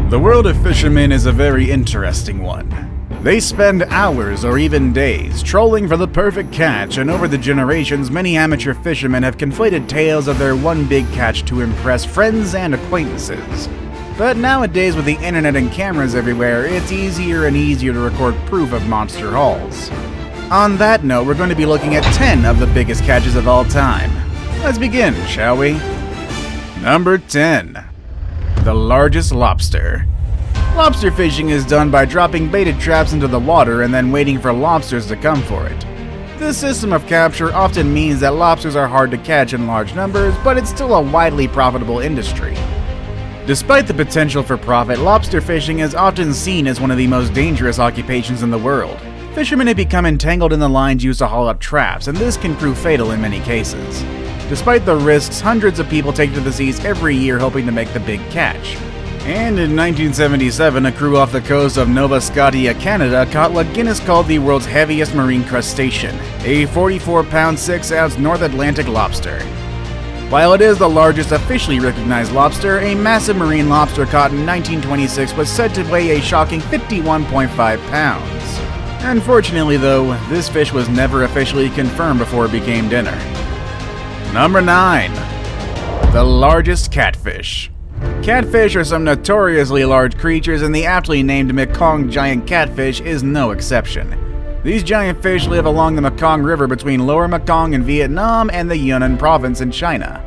The world of fishermen is a very interesting one. They spend hours or even days trolling for the perfect catch, and over the generations, many amateur fishermen have conflated tales of their one big catch to impress friends and acquaintances. But nowadays, with the internet and cameras everywhere, it's easier and easier to record proof of monster hauls. On that note, we're going to be looking at 10 of the biggest catches of all time. Let's begin, shall we? Number 10. The largest lobster. Lobster fishing is done by dropping baited traps into the water and then waiting for lobsters to come for it. This system of capture often means that lobsters are hard to catch in large numbers, but it's still a widely profitable industry. Despite the potential for profit, lobster fishing is often seen as one of the most dangerous occupations in the world. Fishermen have become entangled in the lines used to haul up traps, and this can prove fatal in many cases. Despite the risks, hundreds of people take to the seas every year hoping to make the big catch. And in 1977, a crew off the coast of Nova Scotia, Canada, caught what Guinness called the world's heaviest marine crustacean, a 44-pound 6-ounce North Atlantic lobster. While it is the largest officially recognized lobster, a massive marine lobster caught in 1926 was said to weigh a shocking 51.5 pounds. Unfortunately though, this fish was never officially confirmed before it became dinner. Number 9. The largest catfish. Catfish are some notoriously large creatures, and the aptly named Mekong giant catfish is no exception. These giant fish live along the Mekong River between Lower Mekong in Vietnam and the Yunnan province in China.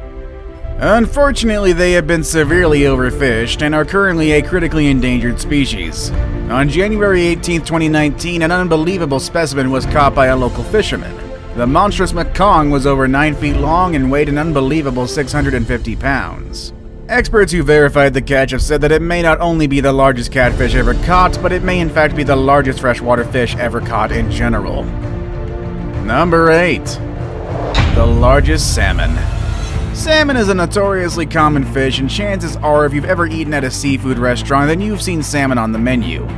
Unfortunately, they have been severely overfished and are currently a critically endangered species. On January 18, 2019, an unbelievable specimen was caught by a local fisherman. The monstrous Mekong was over 9 feet long and weighed an unbelievable 650 pounds. Experts who verified the catch have said that it may not only be the largest catfish ever caught, but it may in fact be the largest freshwater fish ever caught in general. Number 8. The largest salmon. Salmon is a notoriously common fish, and chances are if you've ever eaten at a seafood restaurant, then you've seen salmon on the menu.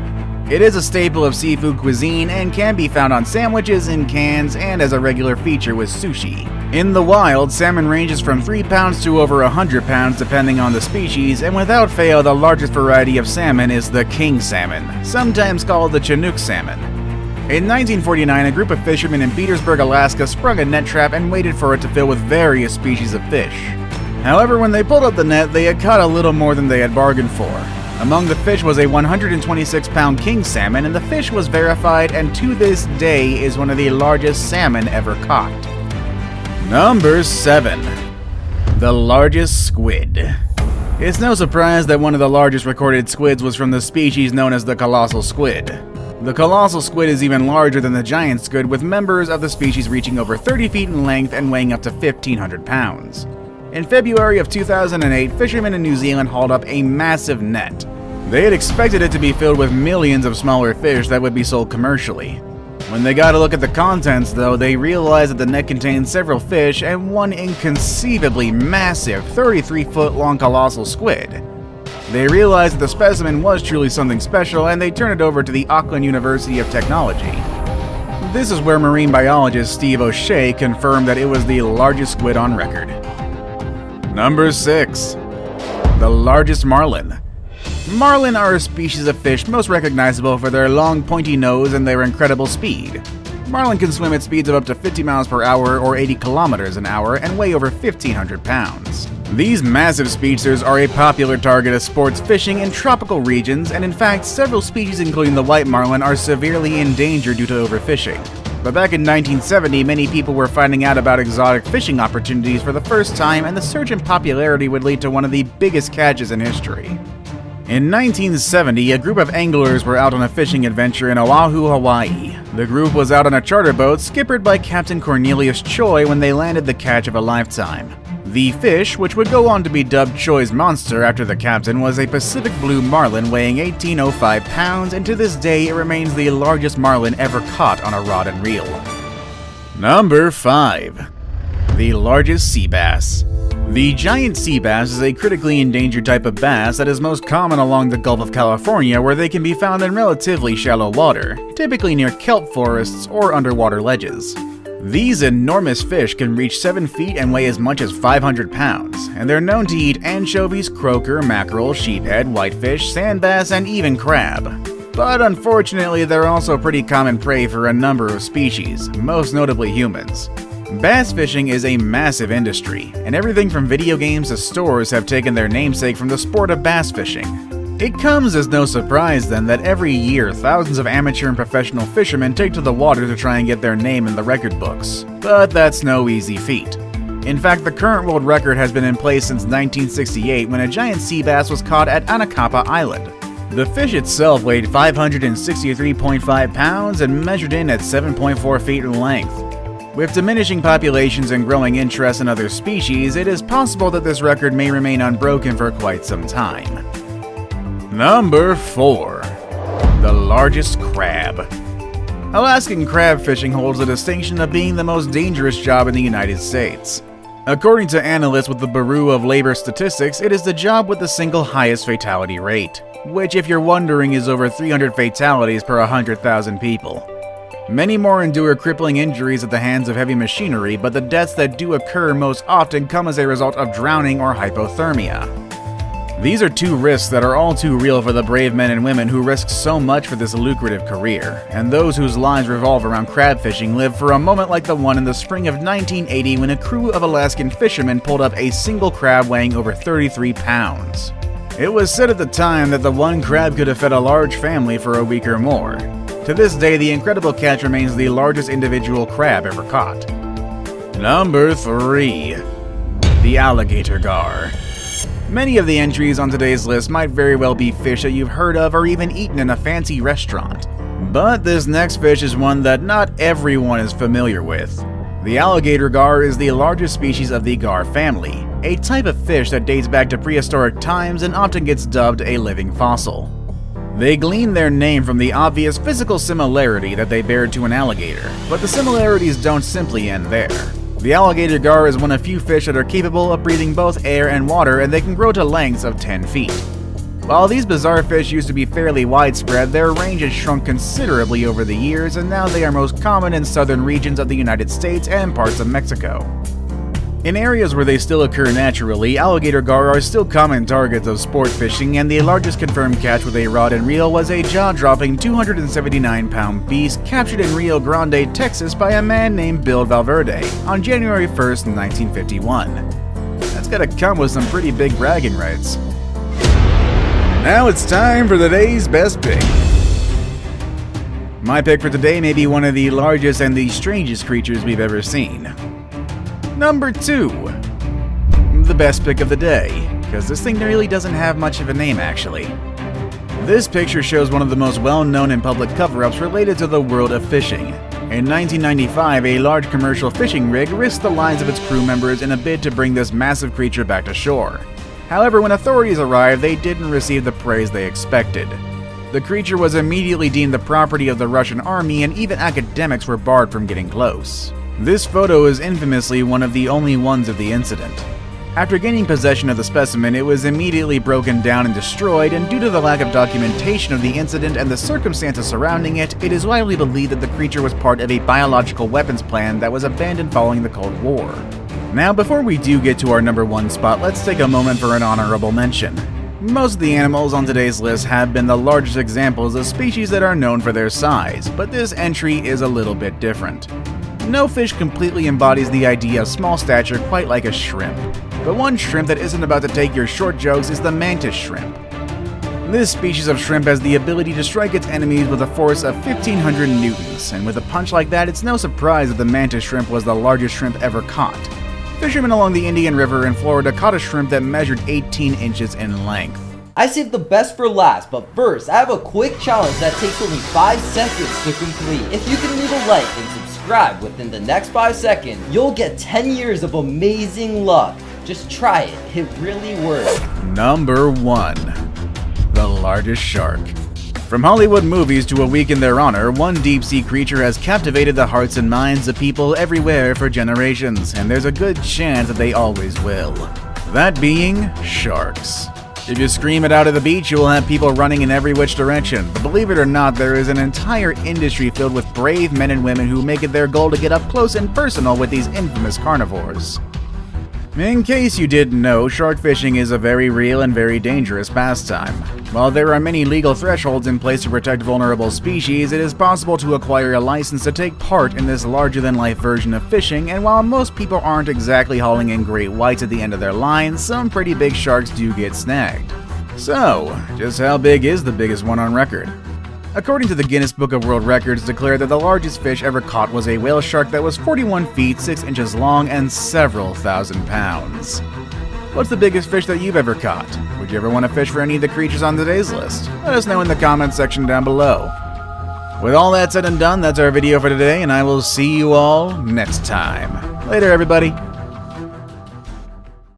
It is a staple of seafood cuisine and can be found on sandwiches, in cans, and as a regular feature with sushi. In the wild, salmon ranges from 3 pounds to over 100 pounds depending on the species, and without fail, the largest variety of salmon is the king salmon, sometimes called the Chinook salmon. In 1949, a group of fishermen in Petersburg, Alaska sprung a net trap and waited for it to fill with various species of fish. However, when they pulled up the net, they had caught a little more than they had bargained for. Among the fish was a 126-pound king salmon, and the fish was verified and to this day is one of the largest salmon ever caught. Number 7. The largest squid. It's no surprise that one of the largest recorded squids was from the species known as the colossal squid. The colossal squid is even larger than the giant squid, with members of the species reaching over 30 feet in length and weighing up to 1,500 pounds. In February of 2008, fishermen in New Zealand hauled up a massive net. They had expected it to be filled with millions of smaller fish that would be sold commercially. When they got a look at the contents, though, they realized that the net contained several fish and one inconceivably massive 33-foot-long colossal squid. They realized that the specimen was truly something special, and they turned it over to the Auckland University of Technology. This is where marine biologist Steve O'Shea confirmed that it was the largest squid on record. Number 6. The largest marlin. Marlin are a species of fish most recognizable for their long, pointy nose and their incredible speed. Marlin can swim at speeds of up to 50 miles per hour or 80 kilometers an hour and weigh over 1,500 pounds. These massive speedsters are a popular target of sports fishing in tropical regions, and in fact, several species including the white marlin are severely endangered due to overfishing. But back in 1970, many people were finding out about exotic fishing opportunities for the first time, and the surge in popularity would lead to one of the biggest catches in history. In 1970, a group of anglers were out on a fishing adventure in Oahu, Hawaii. The group was out on a charter boat skippered by Captain Cornelius Choi when they landed the catch of a lifetime. The fish, which would go on to be dubbed Choi's Monster after the captain, was a Pacific blue marlin weighing 1,805 pounds, and to this day it remains the largest marlin ever caught on a rod and reel. Number 5. The largest sea bass. The giant sea bass is a critically endangered type of bass that is most common along the Gulf of California, where they can be found in relatively shallow water, typically near kelp forests or underwater ledges. These enormous fish can reach 7 feet and weigh as much as 500 pounds, and they're known to eat anchovies, croaker, mackerel, sheephead, whitefish, sand bass, and even crab. But unfortunately, they're also pretty common prey for a number of species, most notably humans. Bass fishing is a massive industry, and everything from video games to stores have taken their namesake from the sport of bass fishing. It comes as no surprise then that every year thousands of amateur and professional fishermen take to the water to try and get their name in the record books. But that's no easy feat. In fact, the current world record has been in place since 1968 when a giant sea bass was caught at Anacapa Island. The fish itself weighed 563.5 pounds and measured in at 7.4 feet in length. With diminishing populations and growing interest in other species, it is possible that this record may remain unbroken for quite some time. Number 4. The largest crab. Alaskan crab fishing holds the distinction of being the most dangerous job in the United States. According to analysts with the Bureau of Labor Statistics, it is the job with the single highest fatality rate, which, if you're wondering, is over 300 fatalities per 100,000 people. Many more endure crippling injuries at the hands of heavy machinery, but the deaths that do occur most often come as a result of drowning or hypothermia. These are two risks that are all too real for the brave men and women who risk so much for this lucrative career, and those whose lives revolve around crab fishing live for a moment like the one in the spring of 1980 when a crew of Alaskan fishermen pulled up a single crab weighing over 33 pounds. It was said at the time that the one crab could have fed a large family for a week or more. To this day, the incredible catch remains the largest individual crab ever caught. Number 3. The alligator gar. Many of the entries on today's list might very well be fish that you've heard of or even eaten in a fancy restaurant. But this next fish is one that not everyone is familiar with. The alligator gar is the largest species of the gar family, a type of fish that dates back to prehistoric times and often gets dubbed a living fossil. They glean their name from the obvious physical similarity that they bear to an alligator, but the similarities don't simply end there. The alligator gar is one of few fish that are capable of breathing both air and water, and they can grow to lengths of 10 feet. While these bizarre fish used to be fairly widespread, their range has shrunk considerably over the years, and now they are most common in southern regions of the United States and parts of Mexico. In areas where they still occur naturally, alligator gar are still common targets of sport fishing, and the largest confirmed catch with a rod and reel was a jaw-dropping 279-pound beast captured in Rio Grande, Texas by a man named Bill Valverde on January 1st, 1951. That's gotta come with some pretty big bragging rights. Now it's time for the day's best pick. My pick for today may be one of the largest and the strangest creatures we've ever seen. Number 2. The best pick of the day, because this thing really doesn't have much of a name actually. This picture shows one of the most well-known and public cover-ups related to the world of fishing. In 1995, a large commercial fishing rig risked the lives of its crew members in a bid to bring this massive creature back to shore. However, when authorities arrived, they didn't receive the praise they expected. The creature was immediately deemed the property of the Russian army, and even academics were barred from getting close. This photo is infamously one of the only ones of the incident. After gaining possession of the specimen, it was immediately broken down and destroyed, and due to the lack of documentation of the incident and the circumstances surrounding it, it is widely believed that the creature was part of a biological weapons plan that was abandoned following the Cold War. Now, before we do get to our number 1 spot, let's take a moment for an honorable mention. Most of the animals on today's list have been the largest examples of species that are known for their size, but this entry is a little bit different. No fish completely embodies the idea of small stature quite like a shrimp, but one shrimp that isn't about to take your short jokes is the mantis shrimp. This species of shrimp has the ability to strike its enemies with a force of 1,500 newtons, and with a punch like that, it's no surprise that the mantis shrimp was the largest shrimp ever caught. Fishermen along the Indian River in Florida caught a shrimp that measured 18 inches in length. I saved the best for last, but first, I have a quick challenge that takes only 5 seconds to complete. If you can leave a like and subscribe within the next 5 seconds, you'll get 10 years of amazing luck. Just try it, it really works. Number 1. The largest shark. From Hollywood movies to A Week in Their Honor, one deep-sea creature has captivated the hearts and minds of people everywhere for generations, and there's a good chance that they always will. That being sharks. If you scream it out at the beach, you will have people running in every which direction. But believe it or not, there is an entire industry filled with brave men and women who make it their goal to get up close and personal with these infamous carnivores. In case you didn't know, shark fishing is a very real and very dangerous pastime. While there are many legal thresholds in place to protect vulnerable species, it is possible to acquire a license to take part in this larger-than-life version of fishing, and while most people aren't exactly hauling in great whites at the end of their lines, some pretty big sharks do get snagged. So, just how big is the biggest one on record? According to the Guinness Book of World Records, declared that the largest fish ever caught was a whale shark that was 41 feet 6 inches long and several thousand pounds. What's the biggest fish that you've ever caught? Would you ever want to fish for any of the creatures on today's list? Let us know in the comments section down below. With all that said and done, that's our video for today, and I will see you all next time. Later, everybody.